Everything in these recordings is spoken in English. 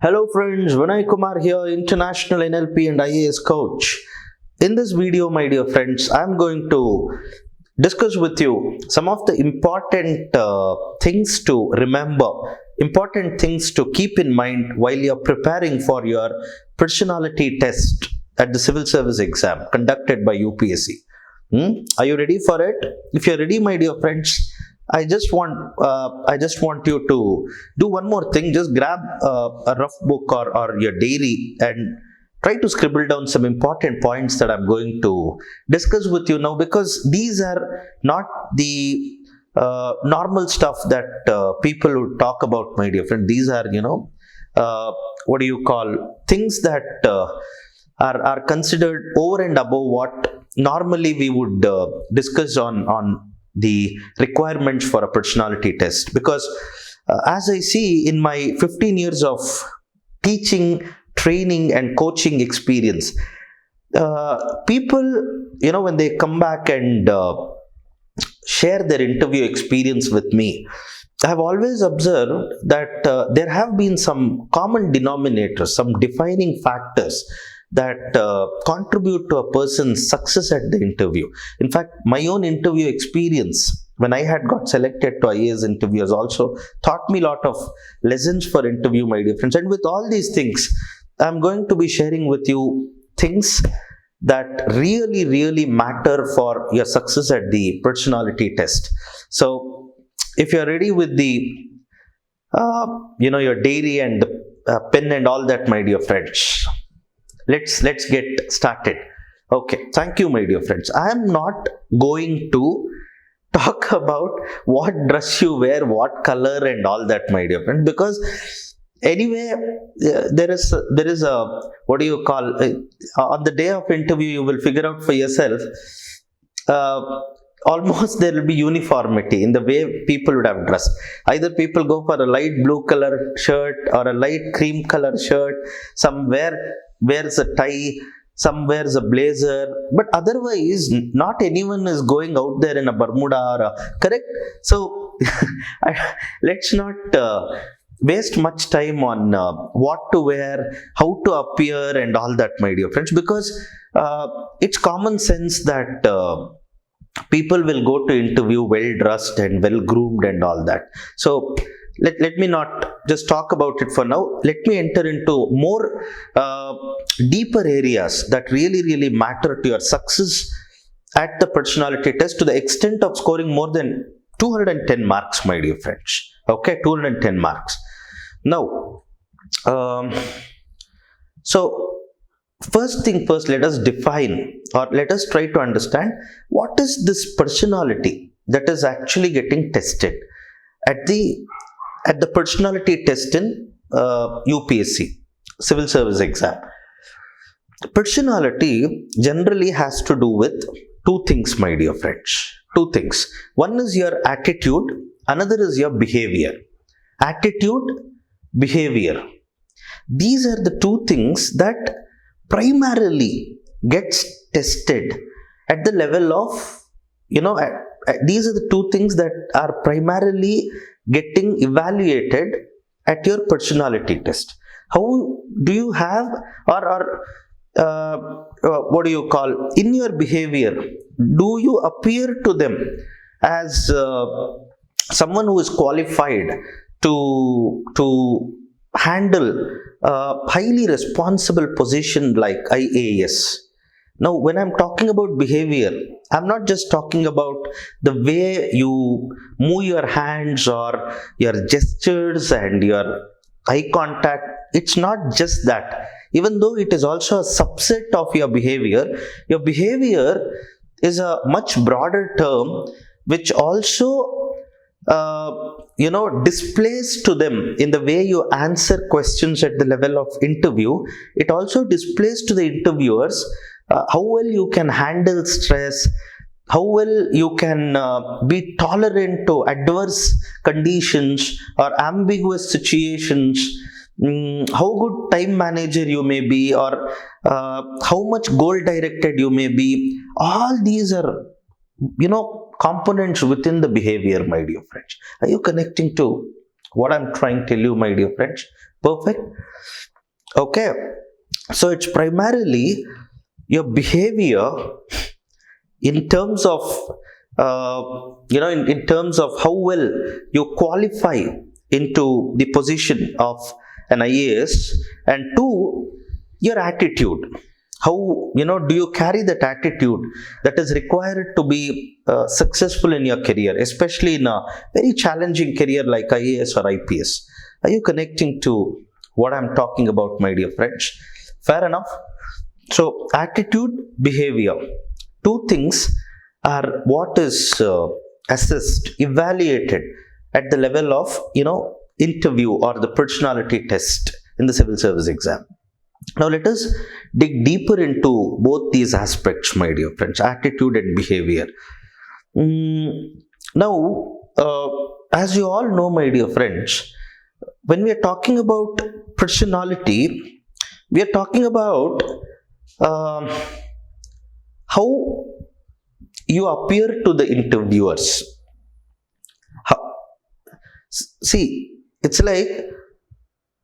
Hello friends, Vinay Kumar here, international NLP and IAS coach. In this video, my dear friends, I'm going to discuss with you some of the important things to remember, important things to keep in mind while you're preparing for your personality test at the Civil Service Exam conducted by UPSC. Are you ready for it? If you're ready, my dear friends, I just want you to do one more thing. Just grab a rough book or your diary and try to scribble down some important points that I'm going to discuss with you now, because these are not the normal stuff that people would talk about, my dear friend. These are, things that are considered over and above what normally we would discuss on the requirements for a personality test. Because as I see in my 15 years of teaching, training and coaching experience, people, when they come back and share their interview experience with me, I have always observed that there have been some common denominators, some defining factors that contribute to a person's success at the interview. In fact, my own interview experience, when I had got selected to IAS interviews, also taught me a lot of lessons for interview, my dear friends. And with all these things, I'm going to be sharing with you things that really matter for your success at the personality test. So if you're ready with the your diary and the pen and all that, my dear friends, let's get started. Okay, thank you, my dear friends. I am not going to talk about what dress you wear, what color and all that, my dear friend, because anyway, there is a what do you call on the day of interview, you will figure out for yourself. Almost there will be uniformity in the way people would have dressed. Either people go for a light blue color shirt or a light cream color shirt, some wears a tie, some wears a blazer, but otherwise not anyone is going out there in a Bermuda correct. So let's not waste much time on what to wear, how to appear and all that, my dear friends, because it's common sense that people will go to interview well dressed and well groomed and all that. So let me not just talk about it for now. Let me enter into more deeper areas that really matter to your success at the personality test, to the extent of scoring more than 210 marks, my dear friends. Okay, 210 marks. Now, so first thing first, let us define, or let us try to understand, what is this personality that is actually getting tested at the personality test in UPSC Civil Service Exam. Personality generally has to do with two things, my dear friends. Two things. One is your attitude, another is your behavior. Attitude, behavior. These are the two things that primarily gets tested at the level of, these are the two things that are primarily getting evaluated at your personality test. How do you have, what do you call, in your behavior, do you appear to them as someone who is qualified to handle a highly responsible position like IAS? Now, when I'm talking about behavior, I'm not just talking about the way you move your hands or your gestures and your eye contact. It's not just that. Even though it is also a subset of your behavior is a much broader term, which also displays to them in the way you answer questions at the level of interview. It also displays to the interviewers how well you can handle stress, how well you can be tolerant to adverse conditions or ambiguous situations, how good time manager you may be, or how much goal directed you may be. All these are components within the behavior, my dear friends. Are you connecting to what I'm trying to tell you, my dear friends? Perfect. Okay. So it's primarily your behavior in terms of, in terms of how well you qualify into the position of an IAS, and two, your attitude. How, do you carry that attitude that is required to be successful in your career, especially in a very challenging career like IAS or IPS? Are you connecting to what I'm talking about, my dear friends? Fair enough. So, attitude, behavior, two things are what is assessed, evaluated at the level of, interview or the personality test in the civil service exam. Now, let us dig deeper into both these aspects, my dear friends, attitude and behavior. Now, as you all know, my dear friends, when we are talking about personality, we are talking about how you appear to the interviewers. See, it's like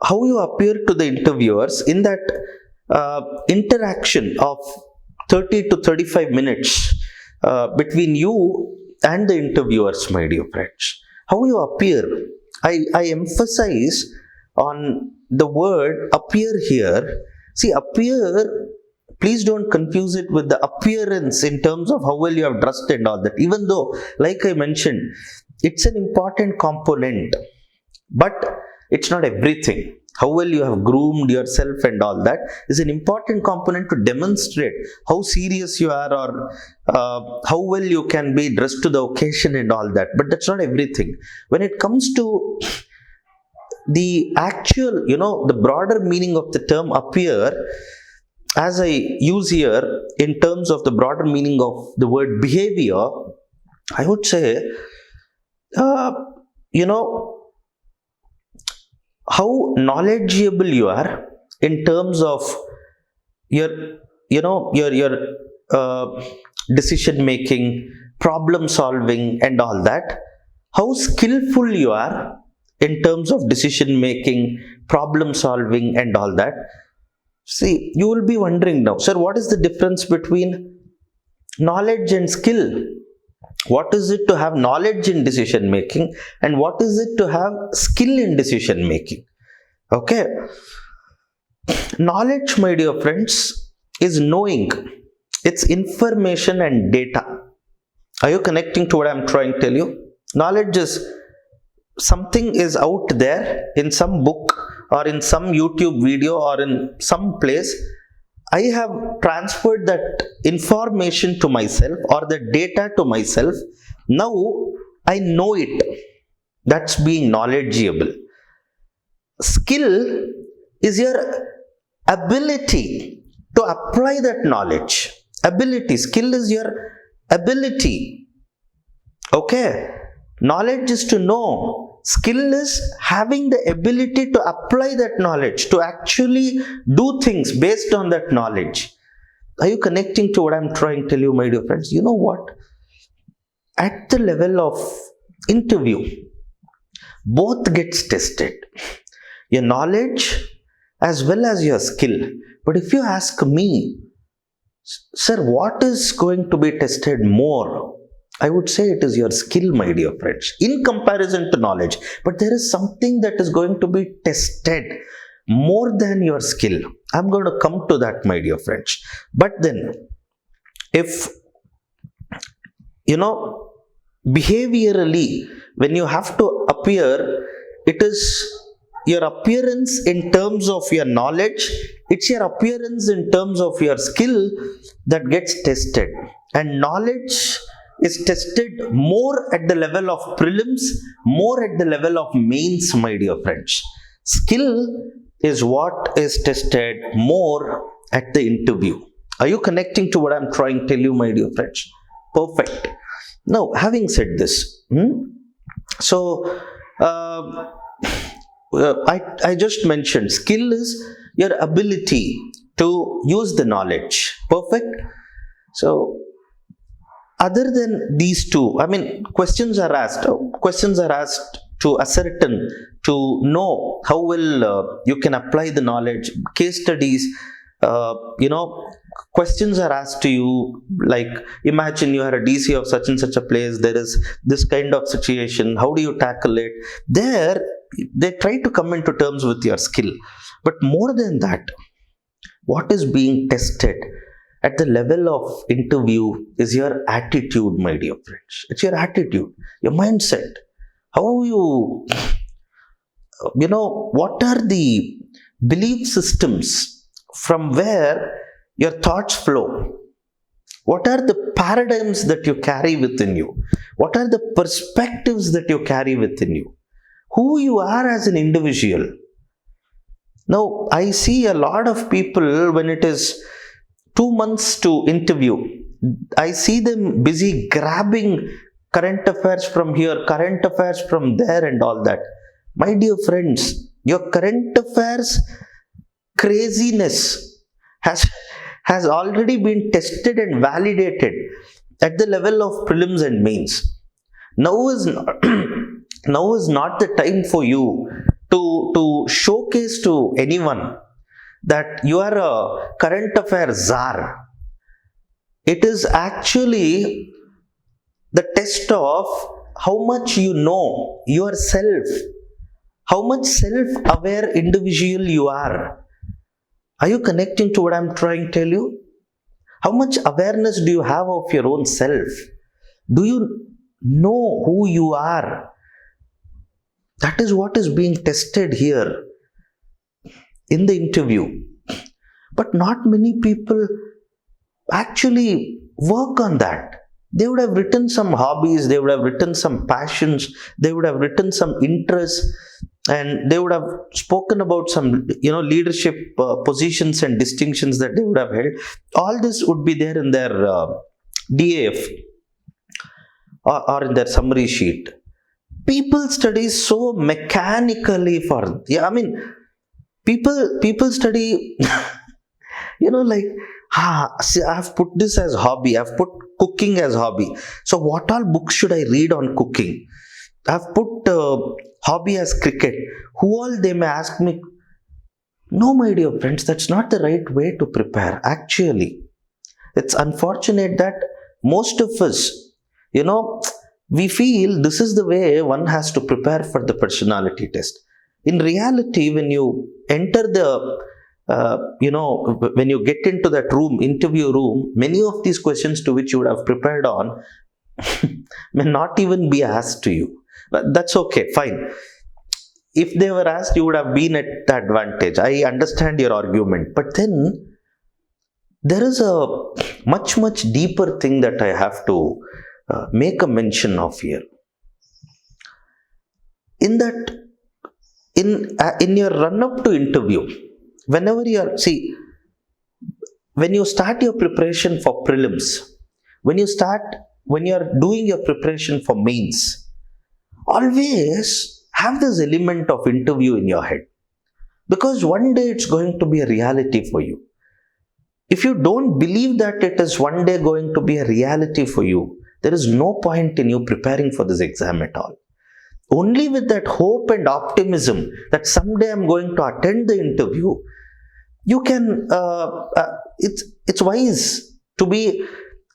how you appear to the interviewers in that interaction of 30 to 35 minutes between you and the interviewers, my dear friends. How you appear. I emphasize on the word appear here. See, appear, please don't confuse it with the appearance in terms of how well you have dressed and all that. Even though, like I mentioned, it's an important component, but it's not everything. How well you have groomed yourself and all that is an important component to demonstrate how serious you are, or how well you can be dressed to the occasion and all that. But that's not everything. When it comes to the actual, the broader meaning of the term appear, as I use here in terms of the broader meaning of the word behavior, I would say, how knowledgeable you are in terms of your decision making, problem solving and all that. How skillful you are in terms of decision making, problem solving and all that. See, you will be wondering now, sir, what is the difference between knowledge and skill? What is it to have knowledge in decision making, and what is it to have skill in decision making? Okay. Knowledge, my dear friends, is knowing. It's information and data. Are you connecting to what I'm trying to tell you? Knowledge is something is out there in some book or in some YouTube video or in some place. I have transferred that information to myself or the data to myself. Now I know it. That's being knowledgeable. Skill is your ability to apply that knowledge. Ability. Skill is your ability. Okay. Knowledge is to know. Skill is having the ability to apply that knowledge, to actually do things based on that knowledge. Are you connecting to what I'm trying to tell you, my dear friends? You know what? At the level of interview, both gets tested. Your knowledge as well as your skill. But if you ask me, sir, what is going to be tested more? I would say it is your skill, my dear friends, in comparison to knowledge. But there is something that is going to be tested more than your skill. I'm going to come to that, my dear friends. But then, if, behaviorally, when you have to appear, it is your appearance in terms of your knowledge, it's your appearance in terms of your skill that gets tested. And knowledge is tested more at the level of prelims, more at the level of mains, my dear friends. Skill is what is tested more at the interview. Are you connecting to what I'm trying to tell you, my dear friends? Perfect. Now, having said this, I just mentioned skill is your ability to use the knowledge. Perfect. So, other than these two, questions are asked to ascertain to know how well you can apply the knowledge. Case studies, questions are asked to you, like imagine you are a DC of such and such a place, there is this kind of situation, how do you tackle it? There, they try to come into terms with your skill. But more than that, what is being tested at the level of interview is your attitude, my dear friends. It's your attitude, your mindset. How you, what are the belief systems from where your thoughts flow? What are the paradigms that you carry within you? What are the perspectives that you carry within you? Who you are as an individual. Now, I see a lot of people when it is 2 months to interview, I see them busy grabbing current affairs from here, current affairs from there, and all that. My dear friends, your current affairs craziness has already been tested and validated at the level of prelims and mains. Now is not the time for you to showcase to anyone that you are a current affair czar. It is actually the test of how much you know yourself, how much self-aware individual you are. Are you connecting to what I'm trying to tell you? How much awareness do you have of your own self? Do you know who you are? That is what is being tested here in the interview. But not many people actually work on that. They would have written some hobbies, they would have written some passions, they would have written some interests, and they would have spoken about some leadership positions and distinctions that they would have held. All this would be there in their DAF or in their summary sheet. People study so mechanically for people study see, I've put this as hobby, I've put cooking as hobby, so what all books should I read on cooking? I've put hobby as cricket. Who all, they may ask me. No, my dear friends, that's not the right way to prepare. Actually, it's unfortunate that most of us, we feel this is the way one has to prepare for the personality test. In reality, when you enter when you get into that interview room, many of these questions to which you would have prepared on may not even be asked to you. But that's okay, fine. If they were asked, you would have been at the advantage. I understand your argument. But then, there is a much, much deeper thing that I have to make a mention of here. In your run-up to interview, whenever when you start your preparation for prelims, when you are doing your preparation for mains, always have this element of interview in your head, because one day it's going to be a reality for you. If you don't believe that it is one day going to be a reality for you, there is no point in you preparing for this exam at all. Only with that hope and optimism that someday I'm going to attend the interview, you can, it's wise to be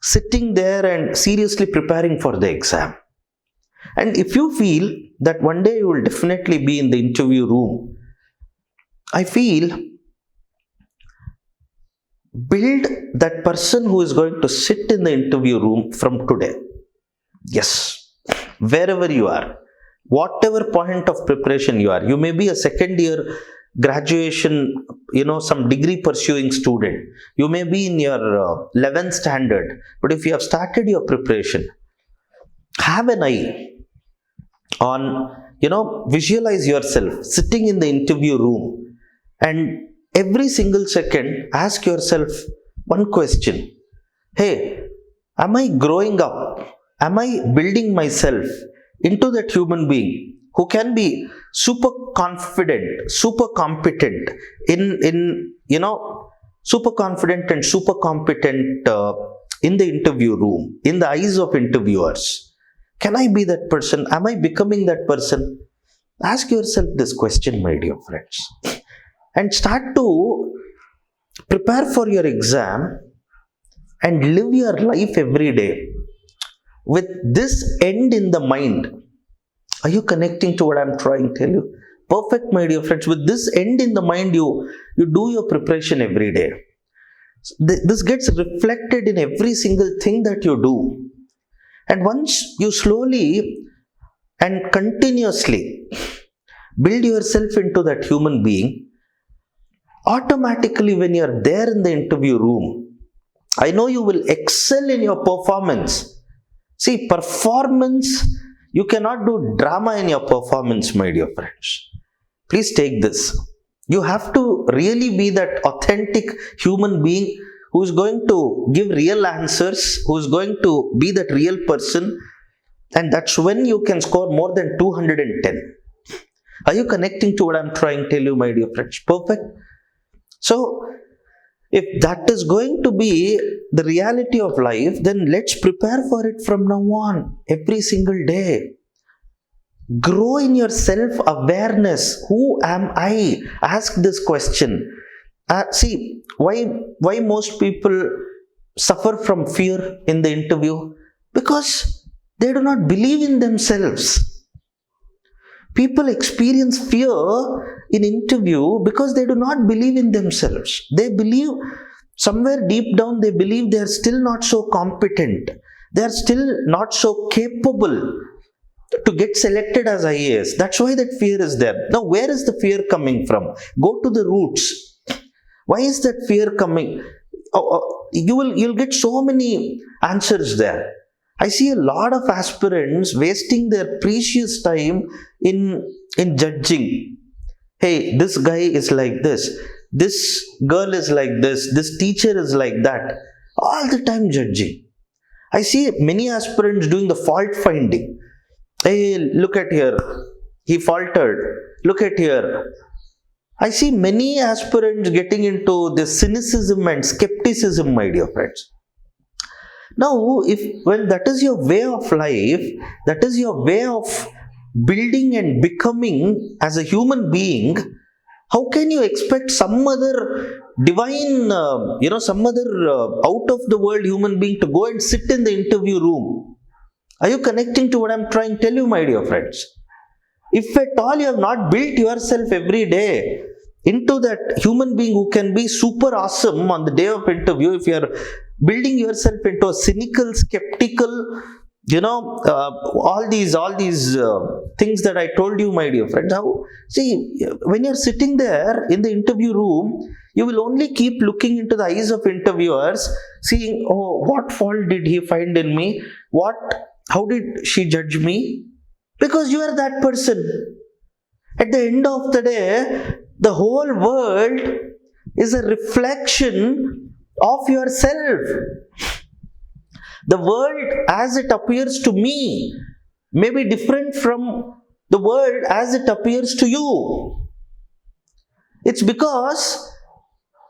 sitting there and seriously preparing for the exam. And if you feel that one day you will definitely be in the interview room, I feel build that person who is going to sit in the interview room from today. Yes, wherever you are, whatever point of preparation you are, you may be a second year graduation, some degree pursuing student, you may be in your 11th standard, but if you have started your preparation, have an eye on, visualize yourself sitting in the interview room, and every single second ask yourself one question. Hey, am I growing up? Am I building myself into that human being who can be super confident, super competent super confident and super competent in the interview room, in the eyes of interviewers? Can I be that person? Am I becoming that person? Ask yourself this question, my dear friends, and start to prepare for your exam and live your life every day with this end in the mind. Are you connecting to what I'm trying to tell you? Perfect, my dear friends. With this end in the mind, you do your preparation every day. This gets reflected in every single thing that you do. And once you slowly and continuously build yourself into that human being, automatically when you're there in the interview room, I know you will excel in your performance. See, performance, you cannot do drama in your performance, my dear friends. Please take this. You have to really be that authentic human being who is going to give real answers, who is going to be that real person, and that's when you can score more than 210. Are you connecting to what I'm trying to tell you, my dear friends? Perfect. So, if that is going to be the reality of life, then let's prepare for it from now on, every single day. Grow in your self-awareness. Who am I? Ask this question. See, why most people suffer from fear in the interview? Because they do not believe in themselves. People experience fear in interview because they do not believe in themselves. They believe, somewhere deep down, they believe they are still not so competent. They are still not so capable to get selected as IAS. That's why that fear is there. Now, where is the fear coming from? Go to the roots. Why is that fear coming? You'll get so many answers there. I see a lot of aspirants wasting their precious time in judging. Hey, this guy is like this. This girl is like this. This teacher is like that. All the time judging. I see many aspirants doing the fault finding. Hey, look at here. He faltered. Look at here. I see many aspirants getting into this cynicism and skepticism, my dear friends. Now, when that is your way of life, that is your way of building and becoming as a human being, how can you expect some other divine, some other out of the world human being to go and sit in the interview room? Are you connecting to what I'm trying to tell you, my dear friends? If at all you have not built yourself every day into that human being who can be super awesome on the day of interview, if you are building yourself into a cynical, skeptical, all these things that I told you, my dear friends. When you're sitting there in the interview room, you will only keep looking into the eyes of interviewers, seeing, oh, what fault did he find in me? How did she judge me? Because you are that person. At the end of the day, the whole world is a reflection of yourself. The world as it appears to me may be different from the world as it appears to you. It's because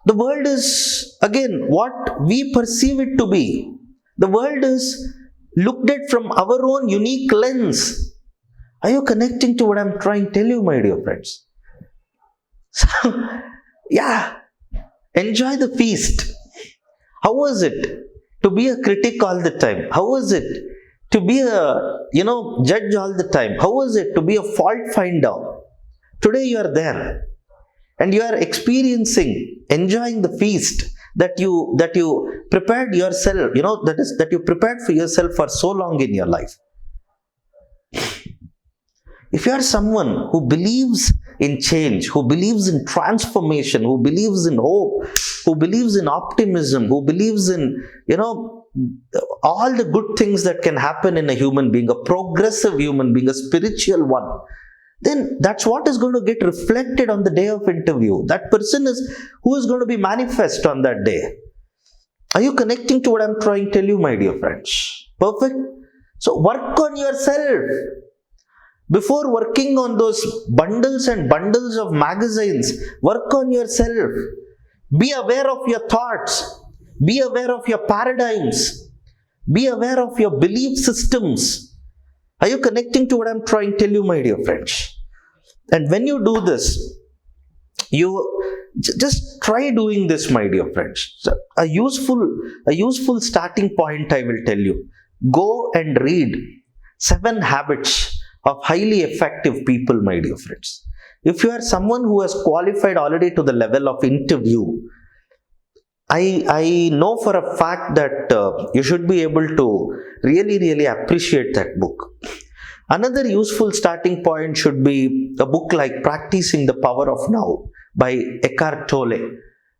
the world is, again, what we perceive it to be. The world is looked at from our own unique lens. Are you connecting to what I'm trying to tell you, my dear friends? So, enjoy the feast. How was it to be a critic all the time? How was it to be a, judge all the time? How was it to be a fault finder? Today you are there and you are experiencing, enjoying the feast that you prepared yourself, that you prepared for yourself for so long in your life. If you are someone who believes in change, who believes in transformation, who believes in hope, who believes in optimism, who believes in, all the good things that can happen in a human being, a progressive human being, a spiritual one, then that's what is going to get reflected on the day of interview. That person is who is going to be manifest on that day. Are you connecting to what I'm trying to tell you, my dear friends? Perfect. So work on yourself. Before working on those bundles and bundles of magazines, work on yourself. Be aware of your thoughts. Be aware of your paradigms. Be aware of your belief systems. Are you connecting to what I'm trying to tell you, my dear friends? And when you do this, you just try doing this, my dear friends. So, a useful starting point, I will tell you. Go and read 7 habits of highly effective people, my dear friends. If you are someone who has qualified already to the level of interview, I know for a fact that you should be able to really appreciate that book. Another useful starting point should be a book like Practicing the Power of Now by Eckhart Tolle.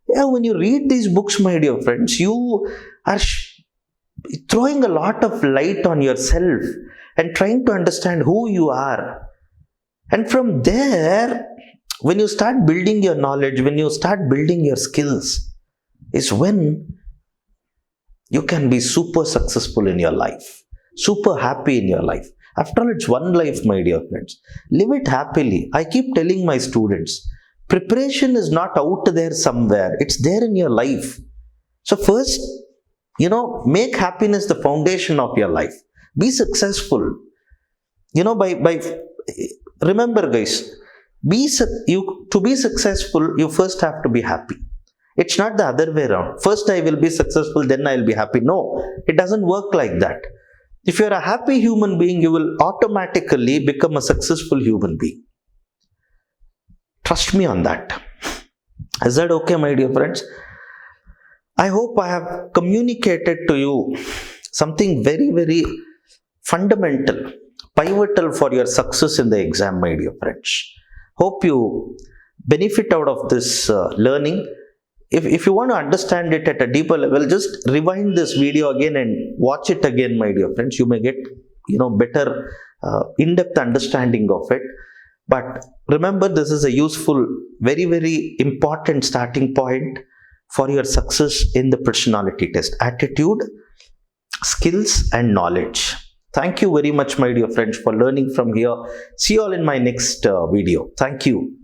Yeah, when you read these books, my dear friends, you are throwing a lot of light on yourself and trying to understand who you are. And from there, when you start building your knowledge, when you start building your skills, is when you can be super successful in your life, super happy in your life. After all, it's one life, my dear friends. Live it happily. I keep telling my students, preparation is not out there somewhere. It's there in your life. So first, make happiness the foundation of your life. Be successful. By remember, guys, to be successful, you first have to be happy. It's not the other way around. First I will be successful, then I will be happy. No, it doesn't work like that. If you're a happy human being, you will automatically become a successful human being. Trust me on that. Is that okay, my dear friends? I hope I have communicated to you something very fundamental, pivotal for your success in the exam, my dear friends. Hope you benefit out of this learning. If you want to understand it at a deeper level, just rewind this video again and watch it again, my dear friends. You may get better in-depth understanding of it. But remember, this is a useful, very important starting point for your success in the personality test. Attitude, skills and knowledge. Thank you very much, my dear friends, for learning from here. See you all in my next video. Thank you.